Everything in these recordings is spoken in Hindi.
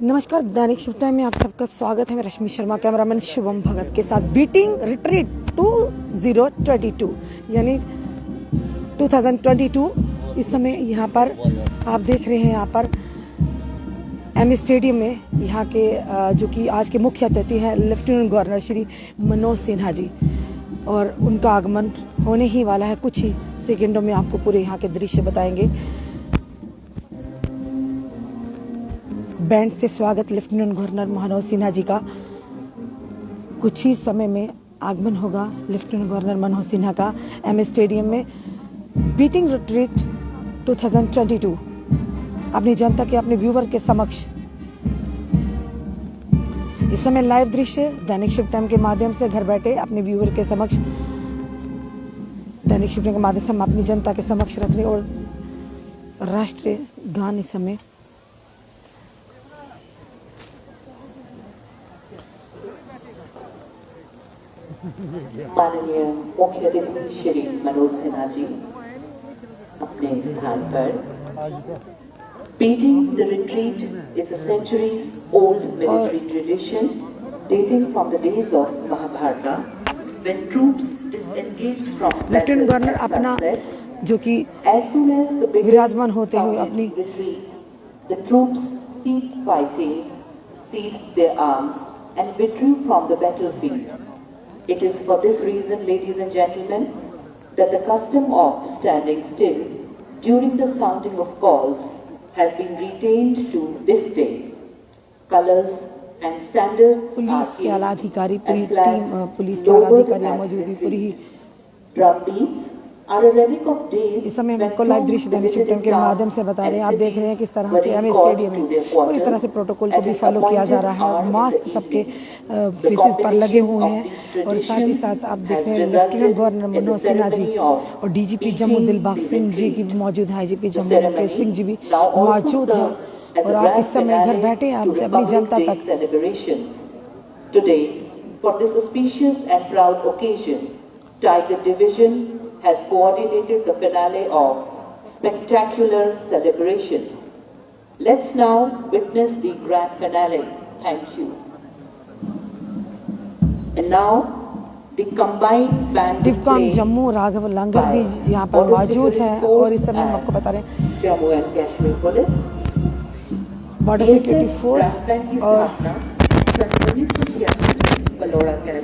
नमस्कार, दैनिक शिफ्ट टाइम में आप सबका स्वागत है। मैं रश्मि शर्मा, कैमरामैन शुभम भगत के साथ। बीटिंग रिट्रीट 2022 यानी 2022 इस समय यहाँ पर आप देख रहे हैं। यहाँ पर एम स्टेडियम में यहाँ के जो कि आज के मुख्य अतिथि हैं लेफ्टिनेंट गवर्नर श्री मनोज सिन्हा जी, और उनका आगमन होने ही वाला है। कुछ ही सेकेंडों में आपको पूरे यहाँ के दृश्य बताएंगे। बैंड से स्वागत लेफ्टिनेंट गवर्नर मनोज सिन्हा जी का। कुछ ही समय में आगमन होगा लेफ्टिनेंट गवर्नर मनोज सिन्हा का एम स्टेडियम में। बीटिंग रिट्रीट 2022 अपनी जनता के, अपने व्यूवर के समक्ष इस समय लाइव दृश्य दैनिक शिफ्ट टाइम के माध्यम से घर बैठे अपने व्यूवर के समक्ष, दैनिक शिफ्ट टाइम के माध्यम से हम अपनी जनता के समक्ष रखने। और राष्ट्रीय गान इस समय माननीय मुख्य अतिथि श्री मनोज सिन्हा जी अपने स्थान पर। Beating the retreat is a centuries-old military tradition dating from the days of Mahabharata, when troops disengaged from lieutenant governor अपना जो कि विराजमान होते हुए अपनी the troops ceased fighting, seized their arms, and withdrew from the battlefield. It is for this reason, ladies and gentlemen, that the custom of standing still during the sounding of calls has been retained to this day. Colors and standards police के आला अधिकारी, पूरी टीम पुलिस के आला अधिकारी मौजूद, पूरी ही drum beats are a relic of days. इस समय आपको लाइव दृश्य दैनिक शिफ्ट टाइम के माध्यम से बता रहे हैं। आप देख रहे हैं किस तरह से एम स्टेडियम में पूरी तरह से प्रोटोकॉल को भी फॉलो किया जा रहा है। मास्क सबके फेसेस पर लगे हुए हैं, और साथ ही साथ आप देख रहे हैं लेफ्टिनेंट गवर्नर मनोज सिन्हा जी और डीजीपी जम्मू दिलबाग सिंह जी की भी मौजूद है। आईजीपी जम्मू मुकेश सिंह जी भी मौजूद है। और आप इस समय घर बैठे आप अपनी जनता तक Today, for this auspicious and proud occasion, Tiger Division has coordinated the finale of spectacular celebrations. Let's now witness the grand finale. Thank you. And now, the combined band डिफकॉम Jammu Raghav लंगर भी यहाँ पर मौजूद है। और इस समय हम आपको बता रहे हैं Jammu and Kashmir police, border security force और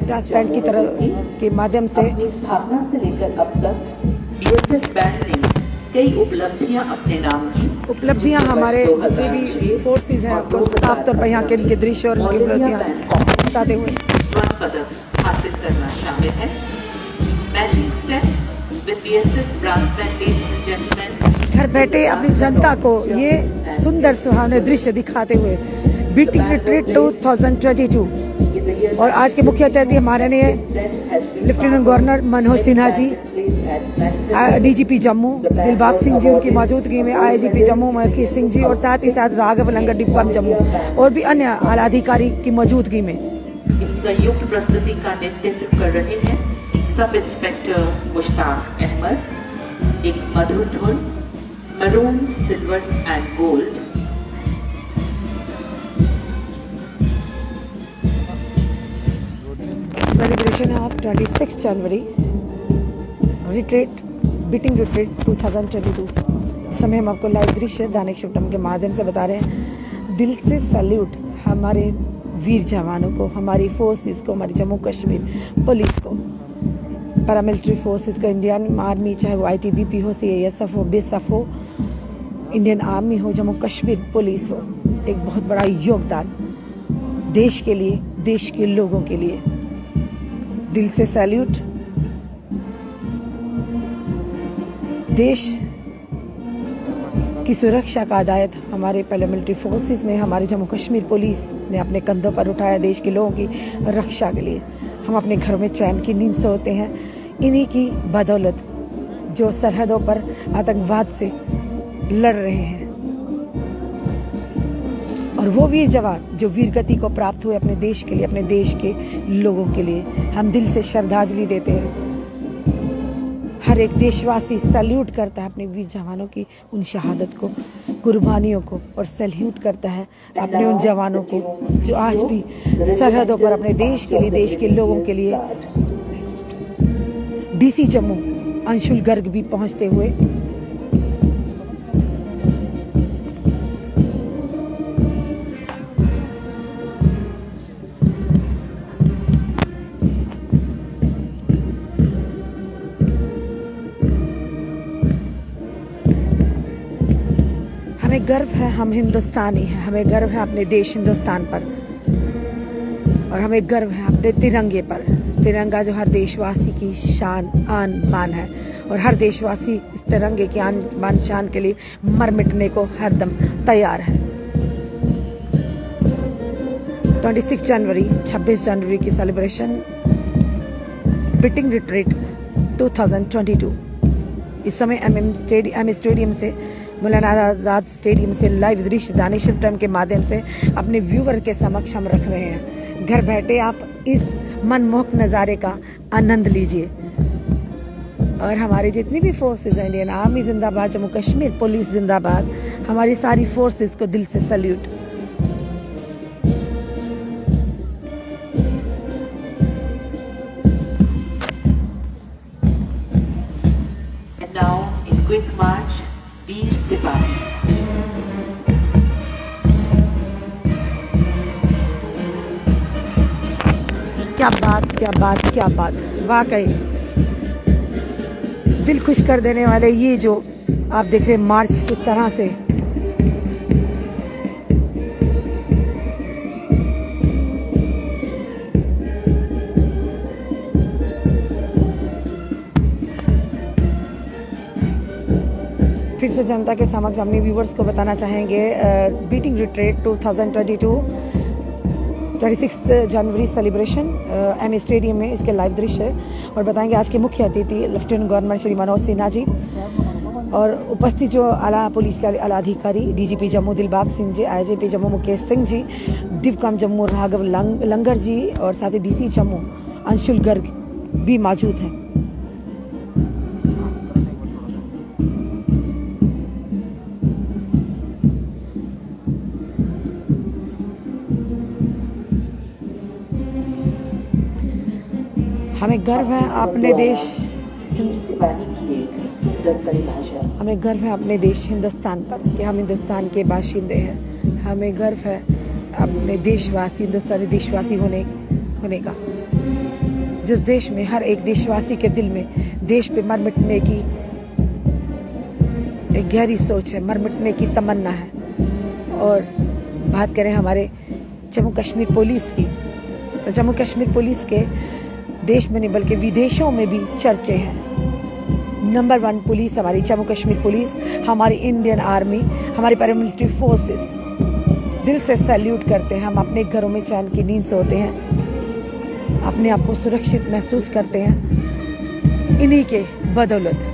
ब्रास बैंड की तरह के माध्यम से स्थापना से लेकर अब तक बीएसएफ बैंड ने कई उपलब्धियां अपने नाम की। उपलब्धियां हमारे जितने भी फोर्सेज हैं आपको साफ तौर पर यहाँ के इनके दृश्य और इनकी उपलब्धियां बताते हुए स्वर्ण पदक हासिल करना शामिल है। Matching steps with BSF brass band, ladies and gentleman. घर बैठे अपनी जनता को ये सुंदर सुहावने दृश्य दिखाते हुए बीटिंग रिट्रीट 2022। और आज के मुख्य अतिथि हमारे ने lieutenant governor Manoj Sinha ji, DGP Jammu Dilbag Singh ji उनकी मौजूदगी में, आईजीपी जम्मू मुकेश सिंह जी, और साथ ही साथ राघव लंगर डिप्पम जम्मू और भी अन्य आला अधिकारी की मौजूदगी में इस संयुक्त प्रस्तुति का नेतृत्व कर रहे हैं सब इंस्पेक्टर मुश्ताक अहमद। एक मधुर धुन maroon, silver and gold. Celebration of 26 January retreat, beating retreat 2022। इस समय हम आपको लाइव दृश्य दैनिक शिफ्ट टाइम के माध्यम से बता रहे हैं। दिल से सैल्यूट हमारे वीर जवानों को, हमारी फोर्सेस को, हमारी जम्मू कश्मीर पुलिस को, पैरामिलिट्री फोर्सेस को, इंडियन आर्मी, चाहे वो आईटीबीपी हो, सीआईएसएफ हो, बीएसएफ हो, इंडियन आर्मी हो, जम्मू कश्मीर पुलिस हो। एक बहुत बड़ा योगदान देश के लिए, देश के लोगों के लिए। दिल से सैल्यूट। देश की सुरक्षा का दायित्व हमारे पैरामिलिट्री फोर्सेस ने, हमारे जम्मू कश्मीर पुलिस ने अपने कंधों पर उठाया देश के लोगों की रक्षा के लिए। हम अपने घरों में चैन की नींद सोते हैं इन्हीं की बदौलत, जो सरहदों पर आतंकवाद से लड़ रहे हैं। और वो वीर जवान जो वीर गति को प्राप्त हुए अपने देश के लिए, अपने देश के लोगों के लिए, हम दिल से श्रद्धांजलि देते हैं। हर एक देशवासी सैल्यूट करता है अपने वीर जवानों की उन शहादत को, कुर्बानियों को, और सैल्यूट करता है अपने उन जवानों को जो आज भी सरहदों पर अपने देश के लिए, देश के लोगों के लिए। डीसी जम्मू अंशुल गर्ग भी पहुंचते हुए हमें गर्व है, हम हिंदुस्तानी हैं, हमें गर्व है अपने देश हिंदुस्तान पर, और हमें गर्व है अपने तिरंगे पर। तिरंगा जो हर देशवासी की शान आन बान है, और हर देशवासी इस तिरंगे की आन बान शान के लिए मर मिटने को हरदम तैयार है। 26 जनवरी 26 जनवरी की सेलिब्रेशन बीटिंग रिट्रीट 2022। इस समय एम स्टेडियम से, मौलाना आजाद स्टेडियम से लाइव दृश्य दानिश टाइम के माध्यम से अपने व्यूवर के समक्ष हम रख रहे हैं। घर बैठे आप इस मनमोहक नज़ारे का आनंद लीजिए। और हमारी जितनी भी फोर्सेस हैं, इंडियन आर्मी जिंदाबाद, जम्मू कश्मीर पुलिस जिंदाबाद, हमारी सारी फोर्सेस को दिल से salute. And now, in quick march, Veer Sipahi. क्या बात, क्या बात, क्या बात, वाकई दिल खुश कर देने वाले ये जो आप देख रहे हैं मार्च किस तरह से। फिर से जनता के समक्ष अपने व्यूवर्स को बताना चाहेंगे बीटिंग रिट्रीट 2022 26 जनवरी सेलिब्रेशन एम स्टेडियम में इसके लाइव दृश्य है। और बताएंगे आज के मुख्य अतिथि लेफ्टिनेंट गवर्नर श्री मनोज सिन्हा जी, और उपस्थित जो आला पुलिस के आला अधिकारी डीजीपी जम्मू दिलबाग सिंह जी, आईजीपी जम्मू मुकेश सिंह जी, डिवकम जम्मू राघव लंगर जी, और साथ ही डीसी जम्मू अंशुल गर्ग भी मौजूद हैं। हमें गर्व है अपने देश, हमें गर्व है अपने देश हिंदुस्तान पर कि हम हिंदुस्तान के बाशिंदे हैं। हमें गर्व है अपने देशवासी, हिंदुस्तानी देशवासी होने का, जिस देश में हर एक देशवासी के दिल में देश पे मर मिटने की एक गहरी सोच है, मर मिटने की तमन्ना है। और बात करें हमारे जम्मू कश्मीर पुलिस की, तो जम्मू कश्मीर पुलिस के देश में नहीं बल्कि विदेशों में भी चर्चे हैं। नंबर 1 पुलिस हमारी जम्मू कश्मीर पुलिस, हमारी इंडियन आर्मी, हमारी पैरामिलिट्री फोर्सेस दिल से सैल्यूट करते हैं। हम अपने घरों में चैन की नींद सोते हैं, अपने आप को सुरक्षित महसूस करते हैं इन्हीं के बदौलत।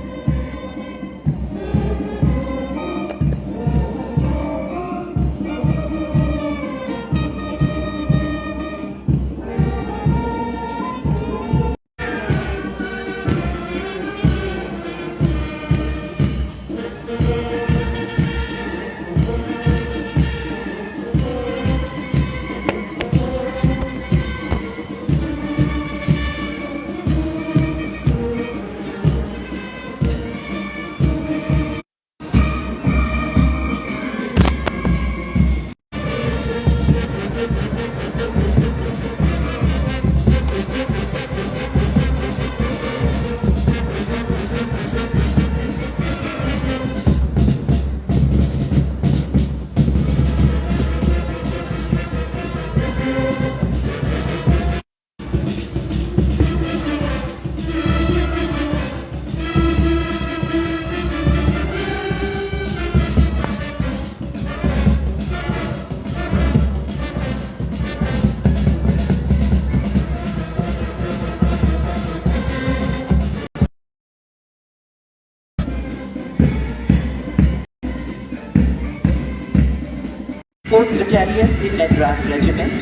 Fourth Battalion, the Madras Regiment,